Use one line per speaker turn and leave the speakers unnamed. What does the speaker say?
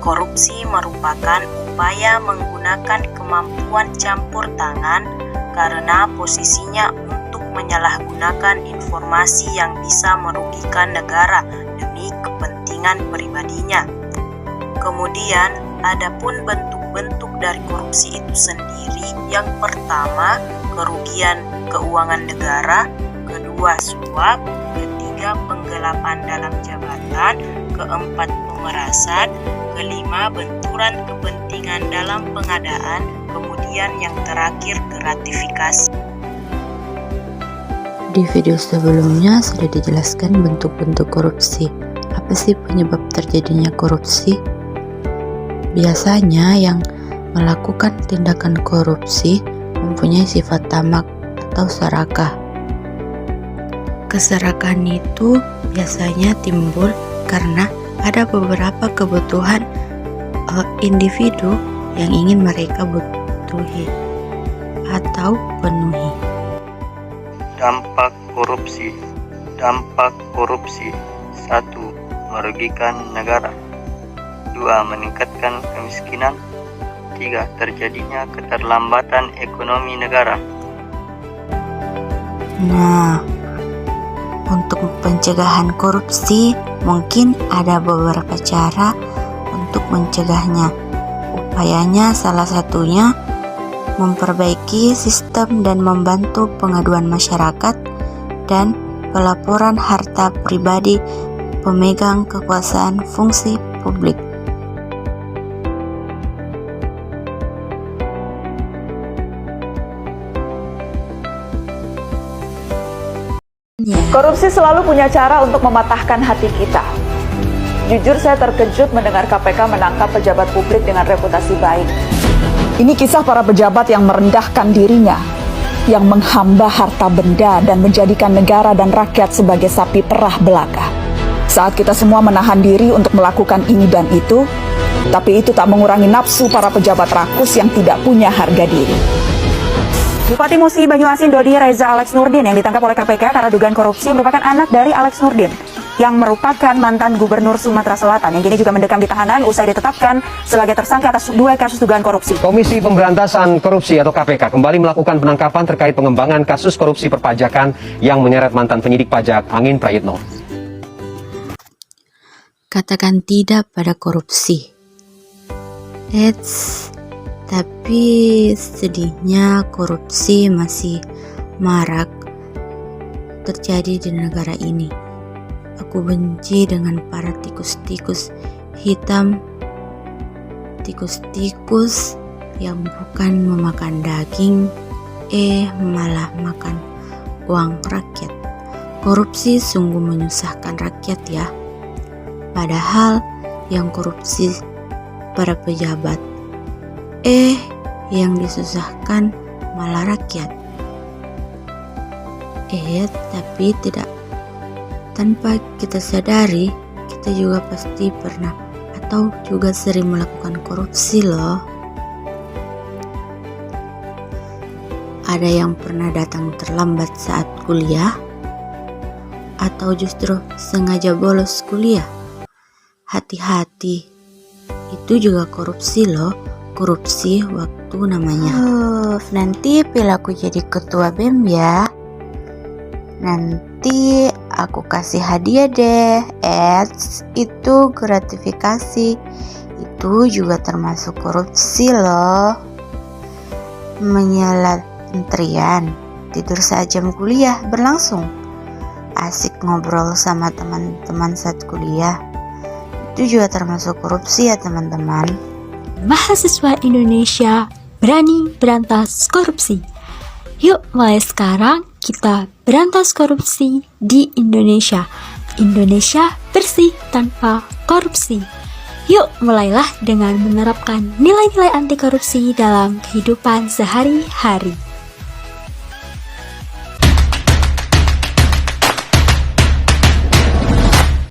Korupsi merupakan upaya menggunakan kemampuan campur tangan karena posisinya untuk menyalahgunakan informasi yang bisa merugikan negara demi kepentingan pribadinya. Kemudian, adapun bentuk-bentuk dari korupsi itu sendiri, yang pertama, kerugian keuangan negara, kedua, suap, ketiga, penggelapan dalam jabatan, keempat, pemerasan, kelima, benturan kepentingan dalam pengadaan, kemudian yang terakhir, gratifikasi.
Di video sebelumnya sudah dijelaskan bentuk-bentuk korupsi. Apa sih penyebab terjadinya korupsi? Biasanya yang melakukan tindakan korupsi mempunyai sifat tamak atau serakah. Keserakahan itu biasanya timbul karena ada beberapa kebutuhan individu yang ingin mereka butuhi atau penuhi.
Dampak korupsi. Dampak korupsi: 1. Merugikan negara. 2. Meningkatkan kemiskinan. 3. Terjadinya keterlambatan ekonomi negara.
Nah, untuk pencegahan korupsi mungkin ada beberapa cara untuk mencegahnya. Upayanya salah satunya memperbaiki sistem dan membantu pengaduan masyarakat dan pelaporan harta pribadi pemegang kekuasaan fungsi publik.
Korupsi selalu punya cara untuk mematahkan hati kita. Jujur, saya terkejut mendengar KPK menangkap pejabat publik dengan reputasi baik. Ini kisah para pejabat yang merendahkan dirinya, yang menghamba harta benda dan menjadikan negara dan rakyat sebagai sapi perah belaka. Saat kita semua menahan diri untuk melakukan ini dan itu, tapi itu tak mengurangi nafsu para pejabat rakus yang tidak punya harga diri. Bupati Musi Banyuasin Dodi Reza Alex Nurdin yang ditangkap oleh KPK karena dugaan korupsi merupakan anak dari Alex Nurdin yang merupakan mantan gubernur Sumatera Selatan yang kini juga mendekam di tahanan usai ditetapkan sebagai tersangka atas 2 kasus dugaan korupsi.
Komisi Pemberantasan Korupsi atau KPK kembali melakukan penangkapan terkait pengembangan kasus korupsi perpajakan yang menyeret mantan penyidik pajak Angin Prayitno.
Katakan tidak pada korupsi. Tapi sedihnya korupsi masih marak terjadi di negara ini. Aku benci dengan para tikus-tikus hitam, tikus-tikus yang bukan memakan daging, malah makan uang rakyat. Korupsi sungguh menyusahkan rakyat ya. Padahal yang korupsi para pejabat, yang disusahkan malah rakyat. Tapi tidak tanpa kita sadari, kita juga pasti pernah atau juga sering melakukan korupsi loh. Ada yang pernah datang terlambat saat kuliah, atau justru sengaja bolos kuliah. Hati-hati, itu juga korupsi loh. Korupsi waktu namanya. Nanti pilih aku jadi ketua BEM ya. Nanti aku kasih hadiah deh. Itu gratifikasi. Itu juga termasuk korupsi loh. Menyala antrian, tidur saat jam kuliah berlangsung. Asik ngobrol sama teman-teman saat kuliah. Itu juga termasuk korupsi ya teman-teman.
Mahasiswa Indonesia berani berantas korupsi. Yuk mulai sekarang kita berantas korupsi di Indonesia. Indonesia bersih tanpa korupsi. Yuk mulailah dengan menerapkan nilai-nilai anti korupsi dalam kehidupan sehari-hari.